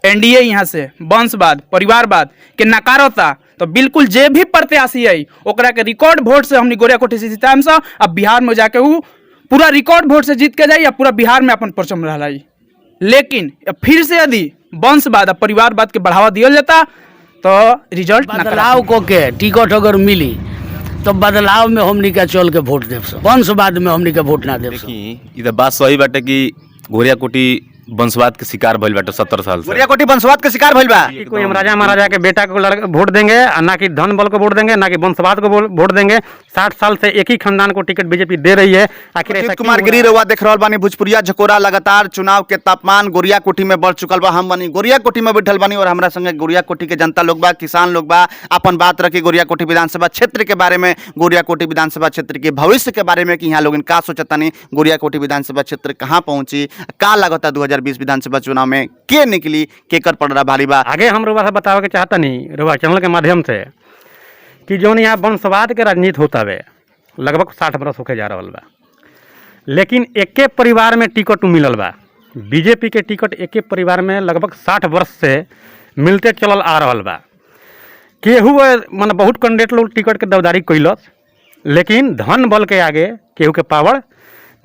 NDA यहाँ से वंशवाद परिवारवाद के नकारता तो बिल्कुल जे भी प्रत्याशी है ओकरा के रिकॉर्ड वोट से हमनी गोरियाकोठी से जिताम से अब बिहार में जाके वो पूरा रिकॉर्ड वोट से जीत के जाई या पूरा बिहार में अपन परचम रहा। लेकिन फिर से यदि वंशवाद और परिवारवाद के बढ़ावा दिया जाता तो रिजल्ट बदलाव को के टिकट अगर मिली तो बदलाव में हमनी के चल के वोट देव सब, वंशवाद में हमनी के वोट ना देव सब। ई तो बात सही बाटे कि गोरियाकोठी वंशवाद के शिकार भइल बाटे 70 साल से। गोरियाकोठी वंशवाद के शिकार भइल बा। कोई हम राजा महाराजा के बेटा को वोट देंगे, ना कि धन बल को वोट देंगे, ना कि वंशवाद को वोट देंगे। 60 साल से एक ही खानदान को टिकट बीजेपी दे रही है। आखिर ऐसा कुमार गिरी रहुआ देख रहल बानी भोजपुरिया झकोरा। लगातार चुनाव के तापमान गोरियाकोठी में बढ़ चुकल बा। हम बानी गोरियाकोठी में बैठल बानी और हमरा संगे गोरियाकोठी के जनता लोग बा, किसान लोग बा। अपन बात रखी गोरियाकोठी विधानसभा क्षेत्र के बारे में, गोरियाकोठी विधानसभा क्षेत्र के भविष्य के बारे में कि यहाँ लोग का सोचतानी, गोरियाकोठी विधानसभा क्षेत्र कहाँ पहुंची, का लगता 2020 विधानसभा चुनाव में के निकली, केकर पड़ रहा भारी बा। आगे हम रुआ बतावे के चाहता नहीं रुआ चैनल के माध्यम से कि जो यहाँ वंशवाद के राजनीति होता है लगभग 60 बरस होके जा रहा बा, लेकिन एके परिवार में टिकट मिलल बा। बीजेपी के टिकट एके परिवार में लगभग 60 वर्ष से मिलते चलल आ रहा बा। केहू मन बहुत कैंडिडेट लोग टिकट के दावेदारी कैलस, लेकिन धन बल के आगे केहू के पावर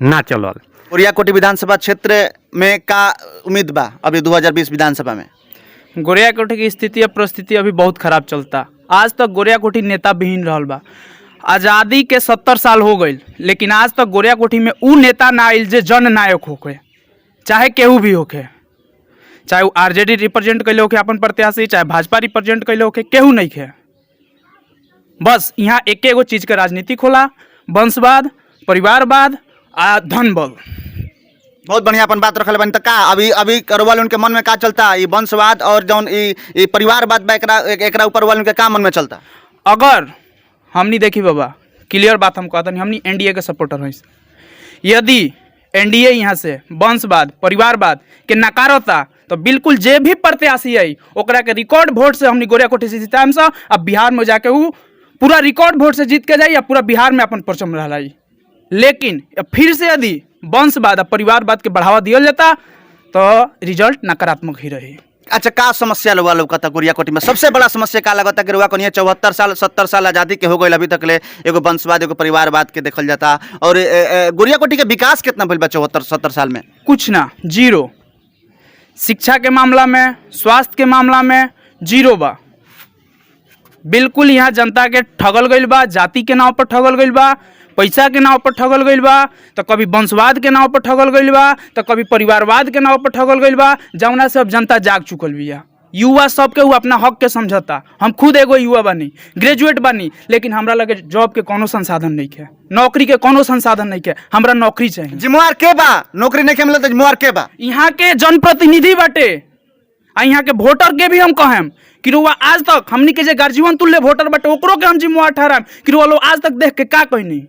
ना चलल। गोरियाकोठी विधानसभा क्षेत्र में का उम्मीद बा अभी 2020 विधानसभा में? गोरियाकोठी की स्थिति और परिस्थिति अभी बहुत खराब चलता। आज तक गोरियाकोठी नेता विहीन रहल बा। आज़ादी के 70 साल हो गई, लेकिन आज तक गोरियाकोठी में उ नेता ना आइल जे जन नायक होके, चाहे केहू भी होके, चाहे वो आरजेडी रिप्रेजेंट कैले होके अपन प्रत्याशी, चाहे भाजपा रिप्रेजेंट कैले होके, केहू नहीं खे। बस यहाँ एक एगो चीज के राजनीति खोला, वंशवाद परिवारवाद आ धन बल। बहुत बढ़िया अपन बात रखल बनी। तो का अभी करवाल उनके मन में का चलता, ये वंशवाद और जौन ये परिवारवाद बा, एकरा ऊपर वाले उनके का मन में चलता? अगर हमनी देखी बाबा, क्लियर बात हम कहता नहीं, हमनी एनडीए के सपोर्टर हैं। यदि एनडीए यहाँ से वंशवाद परिवारवाद के नकारता तो बिल्कुल जे भी प्रत्याशी है ओकरा के रिकॉर्ड वोट से हमनी गोरियाकोठी से जिताम से अब बिहार में जाके वो पूरा रिकॉर्ड वोट से जीत के जाई या पूरा बिहार में अपन परचम रहा। लेकिन फिर से यदि वंशवाद और परिवारवाद के बढ़ावा दिया जाता तो रिजल्ट नकारात्मक ही रही। अच्छा, का समस्या लोग कहता गोरियाकोठी में? सबसे बड़ा समस्या का लगता कि रुआ को 74 साल 70 साल आज़ादी के हो गई, अभी तक ले एगो वंशवाद एगो परिवारवाद के देखल जाता। और गोरियाकोठी के विकास कितना भइल बा 74-70 साल में? कुछ ना, जीरो। शिक्षा के मामला में, स्वास्थ्य के मामला में जीरो बा। बिल्कुल यहाँ जनता के ठगल गईल बा, जाति के नाव पर ठगल गईल बा, पैसा के नाव पर ठगल गईल बा, तो कभी वंशवाद के नाव पर ठगल गईल बा, तो कभी परिवारवाद के नाव पर ठगल गईल बा। जौना से अब जनता जाग चुकल बिया। युवा सबके वो अपना हक के समझता। हम खुद एगो युवा बानी, ग्रेजुएट बानी, लेकिन हमरा लगे जॉब के कोनो संसाधन नहीं है, नौकरी के कोनो संसाधन नहीं है। हमरा नौकरी चाहिए। जिम्मेवार के बा? नौकरी नहीं मिलत, जिम्मेवार के बा? यहाँ के जनप्रतिनिधि बाटे आ यहाँ के वोटर के भी हम कहें कि रुआ आज तक हमनी के जे गार्जियन तुल्य वोटर बाटे ओकरो के हम जिम्मेवार ठहराएं कि रुआ लोग आज तक देख के का कहनी।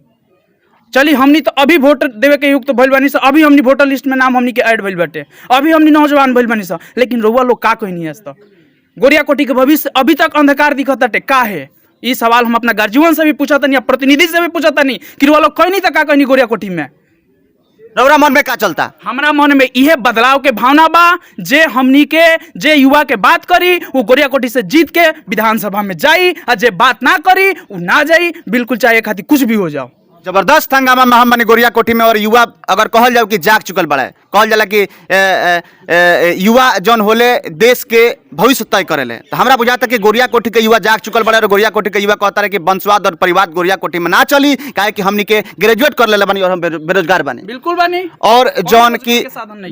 चली हमनी तो अभी वोट देवे के युक्त भइल बानी सा, अभी हमनी वोटर लिस्ट में नाम हमनी के ऐड भइल बाटे, अभी हमनी नौजवान भइल बानी सा, लेकिन रुआ लोग का कहनी आज तक? गोरियाकोठी के भविष्य अभी तक अंधकार दिखता का है? ये सवाल हम अपना गार्जियन से भी पूछता या प्रतिनिधि से भी पूछता नहीं कि रुआ लोग कहनी तो का कहनी गोरियाकोठी में? रौरा मन में का चलता? हमारा मन में यह बदलाव के भावना बा। जे हमनी के जे युवा के बात करी वो गोरियाकोठी से जीत के विधानसभा में जाई, और जे बात ना करी वो ना जाई। बिल्कुल चाहे खातिर कुछ भी हो जाओ। जबरदस्त हंगामा में हम बनी गोरियाकोठी में। और युवा अगर कहल जाओ कि जाग चुकल बड़ा है, कहल जाला कि युवा जौन होले देश के भविष्य तय करेले, तो हमरा बुझाता कि गोरियाकोठी के युवा जाग चुकल बड़ा है। और गोरियाकोठी के युवा कहता है कि वंशवाद और परिवार गोरियाकोठी में ना चली, काहे कि हमनी के ग्रेजुएट कर ले बनी और हम बेरोजगार बनी। बिल्कुल बनी। और जौन की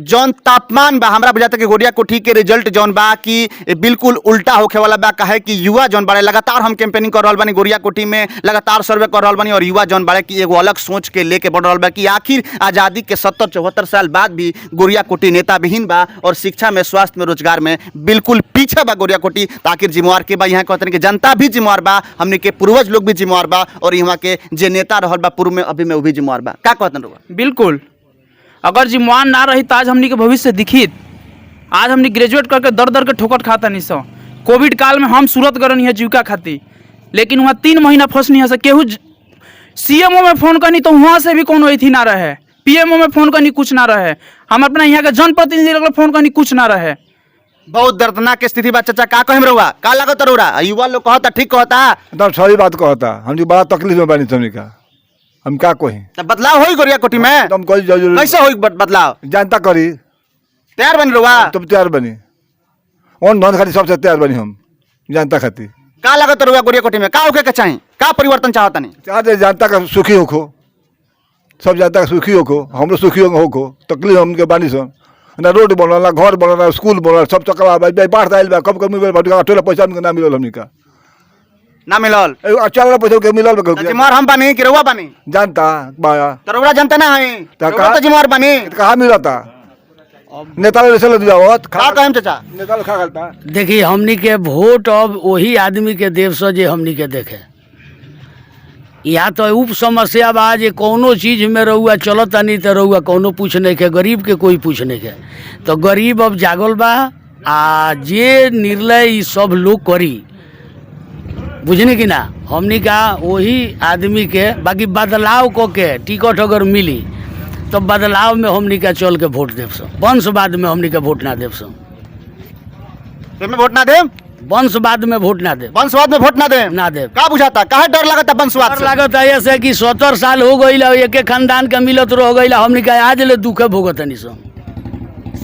जौन तापमान बा, हमरा बुझाता कि गोरियाकोठी के रिजल्ट जौन बा कि बिल्कुल उल्टा होखे वाला बा। काहे कि युवा जौन बड़े लगातार हम कैंपेनिंग कर रहल बानी गोरियाकोठी में, लगातार सर्वे कर रहल बानी, और युवा जौन बड़े कि एगो अलग सोच के लेके बढ़ रहल बा कि आखिर आज़ादी के 70-74 साल बाद भी गोरियाकोठी नेता विहीन बा, और शिक्षा में, स्वास्थ्य में, रोजगार में बिल्कुल पीछे बा गोरियाकोठी। आखिर जिम्मेवार के बा? यहाँ कहते हैं कि जनता भी जिम्मेवार बा, हमने के पूर्वज लोग भी जिम्मेवार बा, और यहाँ के जे नेता रहल बा पूर्व में अभी में वो भी जिम्मेवार बा। का कहते हैं? बिल्कुल, अगर जिम्मेवार ना रही तो आज हमनी के भविष्य दिखित। आज हमनी ग्रेजुएट करके दर दर के ठोकर खाता नहीं सो। कोविड काल में हम सूरत गरनी है जीविका खातिर, लेकिन वहाँ 3 महीना फंसनी है से केहू सीएमओ में फोन करनी तो वहाँ से भी कोनो अथी ना रहे, पीएमओ में फोन करनी कुछ ना रहे, हम अपना यहाँ के जनप्रतिनिधि फोन करनी कुछ ना रहे। बहुत दर्दनाक स्थिति बा चाचा, का कहिम रहुआ, का लागत रहुआ? युवा लोग कहता ठीक कहता, एकदम सही बात कहता। हम जी बड़ा तकलीफ में बानी हमनी का, हम क्या कही? तब बदलाव होई गोरिया कोठी में? एकदम कोई जरूरी कैसे होई बदलाव? जनता करी, तैयार बन रहुआ? तुम तैयार बनी, ऑन धन खाती सबसे तैयार बनी हम जनता खाती। का लागत रहुआ गोरिया कोठी में, का होके के चाही, का परिवर्तन चाहता नहीं? चाहते जनता का सुखी होखो, सब जनता का सुखी होखो, हमरो सुखी होखो। तकलीफ हमके बानी सन ना, रोड बनल ना, घर बनल ना, स्कूल बनल, सब चक्कर बाढ़ आयल बा, कब मिलल बा, टोला पैसा हमके ना मिलल, हमनी का ना मिलल। चल पैसा के मिलल बा, जिम्मेवार हम बानी कि रहुआ बानी? जनता बा तो रहुआ जनता ना है, रहुआ तो जिम्मेवार बानी। कहाँ मिलता? नेता लोग ऐसे दिलावत का कहिम चाचा? नेता लोग खा गलता। देखिए हमनी के वोट अब वही आदमी के देव से जे हमनी के देखे। यहाँ तो उप समस्या बा जे कौनो चीज में रहुआ चलत नहीं तो रहुआ कौनो पूछ नहीं के, गरीब के कोई पूछ नहीं के। तो गरीब अब जागल बा, आ जे निर्णय ई सब लोग करी, बुझने की ना, हमनी का वही आदमी के। बाकी बदलाव को के टिकट अगर मिली तो बदलाव में हमनी का चल के वोट देव सो, वंशवाद में हमनी का वोट ना देव सो, वोट ना दे, वंशवाद में वोट ना दे, वंशवाद में वोट ना दे, ना दे। का बुझाता, काहे डर लगता वंशवाद से? लागत है ऐसे कि 70 साल हो गई, एक खानदान का मिलत रह गई, हमनी का आज ले दुखे भोगत नहीं सो।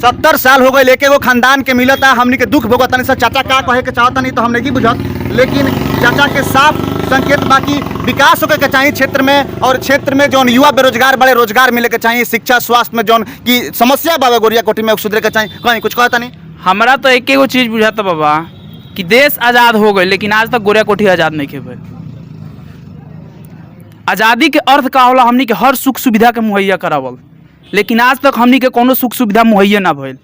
70 साल हो गए, एक एगो खानदान के मिलता, हमनी के दुख भोगत नहीं। चाचा का कहे के चाहता नहीं तो हमने की बुझत, लेकिन चाचा के साफ संकेत बाकी विकास होके के चाहिए क्षेत्र में, और क्षेत्र में जौन युवा बेरोजगार बड़े रोजगार मिले के चाहिए, शिक्षा स्वास्थ्य में जौन की समस्या बाबा गोरिया कोठी में सुधरे के चाहिए। कहीं कुछ कहता नहीं? हमारा तो एक एगो चीज बुझाता बाबा कि देश आज़ाद हो गई, लेकिन आज तक गोरिया कोठी आज़ाद नहीं के भइल। आज़ादी के अर्थ का होला हमनी के हर सुख सुविधा के मुहैया करावल, लेकिन आज तक हमनी के कोनो सुख सुविधा मुहैया ना भइल।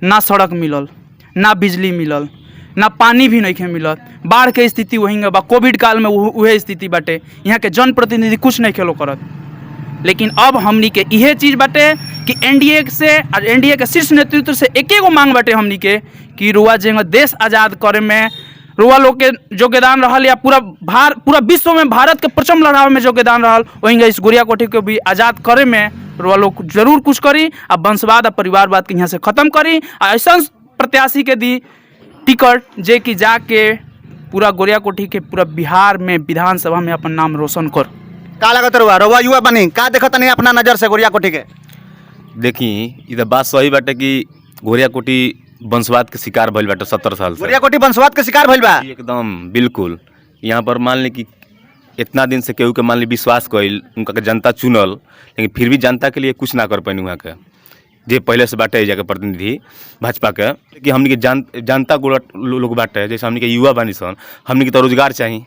ना सड़क मिलल, ना बिजली मिलल, ना पानी भी नहीं मिलत। बाढ़ के स्थिति वहीं बा, कोविड काल में वह स्थिति बाटे। यहाँ के जनप्रतिनिधि कुछ नहीं खेलो करत, लेकिन अब हमनी के इहे चीज बाटे कि एनडीए से और एनडीए के शीर्ष नेतृत्व से एक एगो मांग बाटे हमनी के कि रुआ जेंगा देश आज़ाद करे में रुआ लोग के योगदान रहल, या पूरा विश्व में भारत के परचम लहरावे में योगदान रहल, वहीं इस गोरिया कोठी को भी आज़ाद करे में रुआ लोग जरूर कुछ करी। आ वंशवाद और परिवारवाद के यहाँ से खत्म करी, आ ऐसा प्रत्याशी के दी टिकट जे कि जाके पूरा गोरिया कोठी के पूरा बिहार में विधानसभा में अपन नाम रोशन कर। का लगत रहुआ युवा बनी, का देखता नहीं अपना नजर से गोरिया कोठी के? देखी ये तो बात सही बाटे कि गोरिया कोठी वंशवाद के शिकार भइल बाटे 70 साल से। गोरिया कोठी वंशवाद के शिकार भइल बा एकदम बिल्कुल। यहाँ पर मान ली कि इतना दिन से केहू के मान ली विश्वास कइल, उनका के जनता चुनल, लेकिन फिर भी जनता के लिए कुछ ना कर पैनी। वहाँ के जे पहले से बाटे जाके प्रतिनिधि भाजपा के, कि हमनी के जनता लोग बाटे, जैसे हमनी के युवा बानी सन, हमनी के तो रोजगार चाहिए,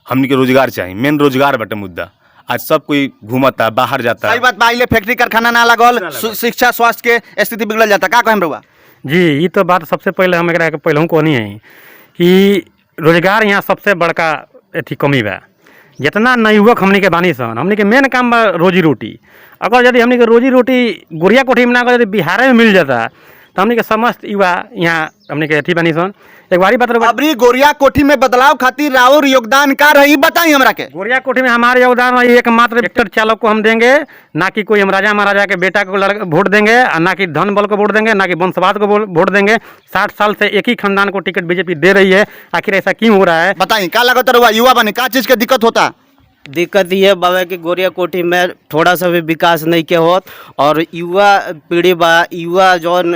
हमनी के रोजगार चाहिए, मेन रोजगार बाटे मुद्दा। आज सब कोई घूमता बाहर जाता। सही बात बा, इले फैक्ट्री कारखाना ना लगल, शिक्षा स्वास्थ्य के स्थिति बिगड़ल जाता। का कहिम रहुआ? जी ये तो बात सबसे पहले हम एकरा के पहले कहनी है कि रोजगार यहाँ सबसे बड़का अथी कमी बा। जितना नवयुवक हमनी के बानी सन, हमनी के मेन काम बा रोजी रोटी। अगर यदि हमनी के रोजी रोटी गोरिया कोठी में ना अगर यदि बिहार में मिल जाता तो हमनी के समस्त युवा यहाँ हमनी के अथी बानी सन। एक बारी बात अबरी गोरिया कोठी में बदलाव खातिर राउर योगदान का रही, बताई हमरा के। गोरिया कोठी में हमारे योगदान एकमात्र ट्रैक्टर चालक को हम देंगे, ना कि कोई हम राजा महाराजा के बेटा को वोट देंगे, ना कि धन बल को वोट देंगे, ना कि वंशवाद को वोट देंगे। 60 साल से एक ही खानदान को टिकट बीजेपी दे रही है, आखिर ऐसा क्यों हो रहा है? बताई का लगत रहुआ युवा बने, का चीज के दिक्कत होता? दिक्कत ये बाबा कि गोरिया कोठी में थोड़ा सा भी विकास नहीं के होत, और युवा पीढ़ी बा, युवा जौन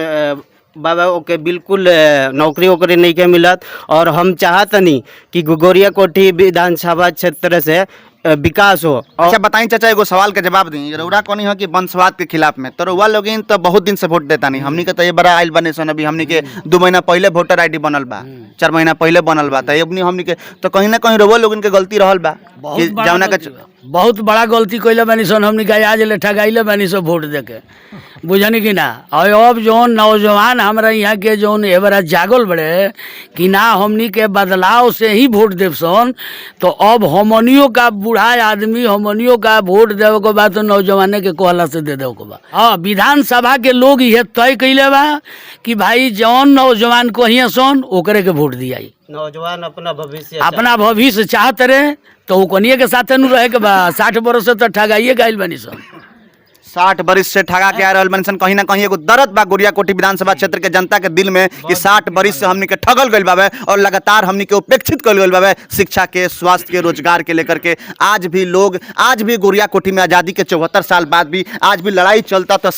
बाबा ओके बिल्कुल नौकरी वोकरी नहीं के मिलत। और हम चाहतनी कि गोरिया कोठी विधानसभा क्षेत्र से विकास हो। अच्छा बताई चाचा, एगो सवाल के जवाब दी। रउरा कोनी हो कि वंशवाद के खिलाफ में, तो रउआ लोगिन तो बहुत दिन से वोट देता नहीं। हमनी के तो ये बड़ा आइल बने सन, अभी हमनी के 2 महीना पहले वोटर आईडी बनल बा, 4 महीना पहले बनल बा। तो हमनी के तो कहीं ना कहीं रउआ लोगिन के गलती रहल बा कि जौना के बहुत बड़ा गलती कइले बानी सन। हमनी का आज ले ठगाइले बानी सन वोट देके, बुझनी कि ना। और अब जौन नौजवान हमारा यहाँ के जौन एबरा जागल बड़े कि ना हमनी के बदलाव से ही वोट देव सन, तो अब हमनियों का बूढ़ा आदमी हमनियों का वोट देवे के बाद तो नौजवाने के कहला से दे देवे के बा। हाँ, विधानसभा के लोग ये तय कइले बा कि भाई जौन नौजवान कहिए सन ओकरे के वोट दियाई। नौजवान अपना भविष्य चाहते रहे तो वो कनिए के साथ नु रहे के बा। 60 बरस से तो ठगाइए गइल बनी सन। 60 बरिस से ठगा के आ रहल मनसन, कहीं ना कहीं एगो दर्द बा गोरिया कोठी विधानसभा क्षेत्र के जनता के दिल में कि 60 बरिस से हमनी के ठगल गइल बावे और लगातार हमनी के उपेक्षित कइल गइल बावे शिक्षा के, स्वास्थ्य के, रोजगार के लेकर के। आज भी लोग, आज भी गोरिया कोठी में आज़ादी के 74 साल बाद भी आज भी लड़ाई चलता, तो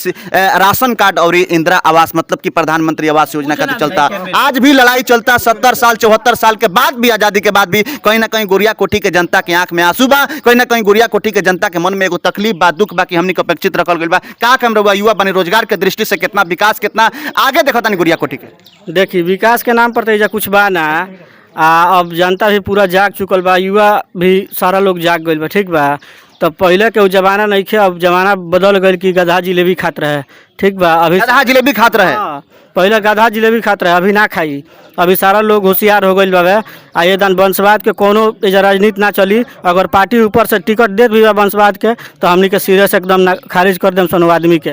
राशन कार्ड और इंदिरा आवास मतलब कि प्रधानमंत्री आवास योजना का चलता, आज भी लड़ाई चलता। 70 साल 74 साल के बाद भी, आज़ादी के बाद भी कहीं ना कहीं गोरिया कोठी के जनता के आंख में आंसू बा, कहीं ना कहीं गोरिया कोठी के जनता के मन में एगो तकलीफ बा, दुख बा कि हमनी के अपेक्षित रखल गइल बा। का कम रहुआ युवा बने रोजगार के दृष्टि से कितना विकास, कितना आगे देखता नहीं गोरिया कोठी के? देखिए विकास के नाम पर तो एजा कुछ बा ना, अब जनता भी पूरा जाग चुकल बा, युवा भी सारा लोग जाग गइल बा, ठीक बा। तब पहले के जमाना नहीं खे, अब जमाना बदल गइल कि गधा जिलेबी खात रहे, ठीक बा। अभी गधा जिलेबी खात रहे, हाँ, पहले गधा जिलेबी खात रहे, अभी ना खाई। अभी सारा लोग होशियार हो गइल बावे। आ ये दान वंशवाद के कोनो एजा राजनीति ना चली। अगर पार्टी ऊपर से टिकट देत भी बा वंशवाद के तो हमनी के सीरियस एकदम ना खारिज कर देम सन आदमी के।